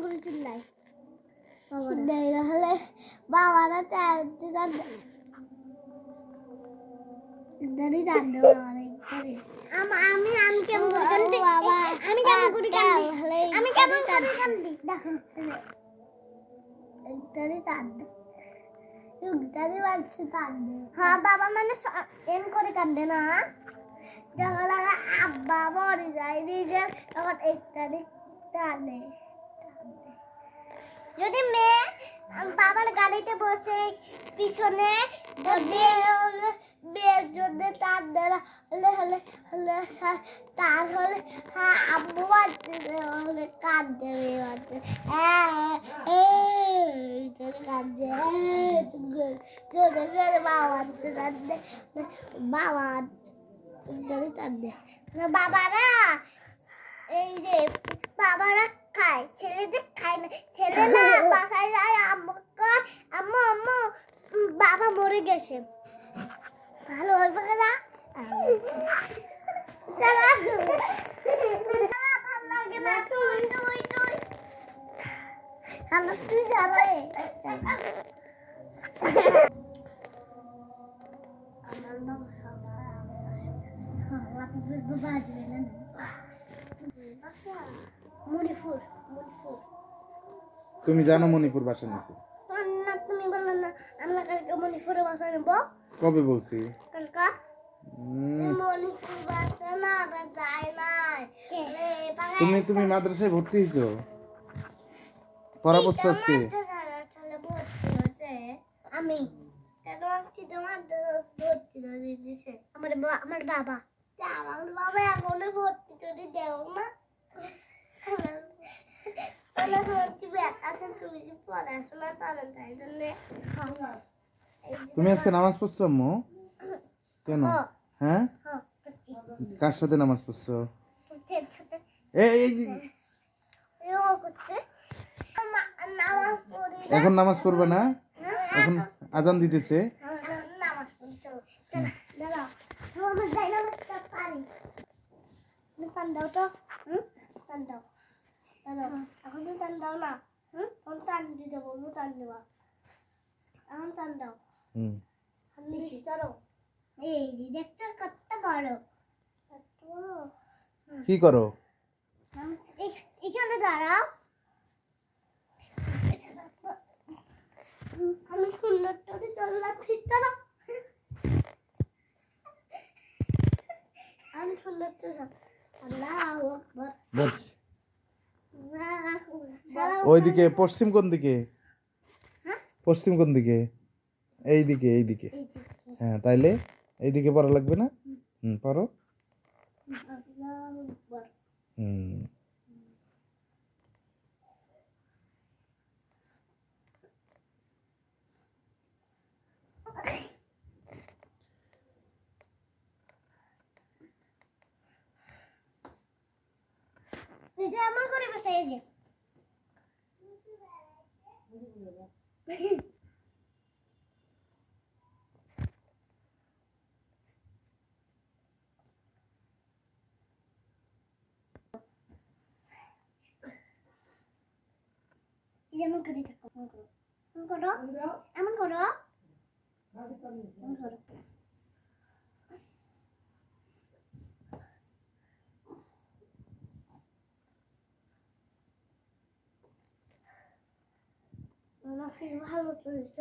চিল্লাই চিল্লাই হলে বাবারা আমি কেমন আমি কেমন করি আমি কেমন করি কান্দি দেখো ইত্যাদি কান্দে ইত্যাদি বাচ্চা কান্দে হ্যাঁ বাবা মানে এম করে কান্দে না যখন আব্বা মরে যায় নিজে তখন ইত্যাদি কান্দে যদি মেয়ে বাবার গাড়িতে বসে পিছনে মেয়ের জন্য তার দেওয়া হলে হলে হলে তার হলে আব্বু বাচ্চা হলে কাঁদতে মেয়ে বাচ্চা কাঁদছে জোরে জোরে বাবা বাচ্চা কাঁদছে বাবা কাঁদছে বাবারা এই যে বাবারা খায় ছেলেদের খায় না ছেলেরা বাসায় যায় আম্মু আম্মু আম্মু বাবা মরে গেছে ভালো হবে না ভালো লাগে না তুই তুই তুই তুই যাবে আমার নাম মণিপুর মণিপুর তুমি জানো মণিপুর ভাষা নাকি না তুমি বললে না আমরা কালকে মণিপুরে ভাষা নেব কবে বলছি কালকে মণিপুর ভাষা না যায় না তুমি মাদ্রাসায় ভর্তি হইছো পড়া পড়ছো আজকে আমি আমার বাবা আমার বাবা এখনো ভর্তি করে দেও না তুমি আজকে নামাজ পড়ছো আম্মু কেন হ্যাঁ কার সাথে নামাজ পড়ছো এখন নামাজ পড়বে না এখন আজান দিতেছে এখন টান দাও না টান দিতে বলবো টান দেওয়া এখন টান দাও এই দেখছো কত বড় কি করো এখানে দাঁড়াও আমি সুন্দর করে চললাম ফিরতে না আমি সুন্দর করে আল্লাহু আকবার ওইদিকে পশ্চিম কোন দিকে পশ্চিম কোন দিকে এইদিকে এইদিকে হ্যাঁ তাইলে এইদিকে পড়া লাগবে না পড়ো এটা আমার করে বসে এই যে এমন করে থাকো এমন করো এমন করো এমন করো ভালো চলছে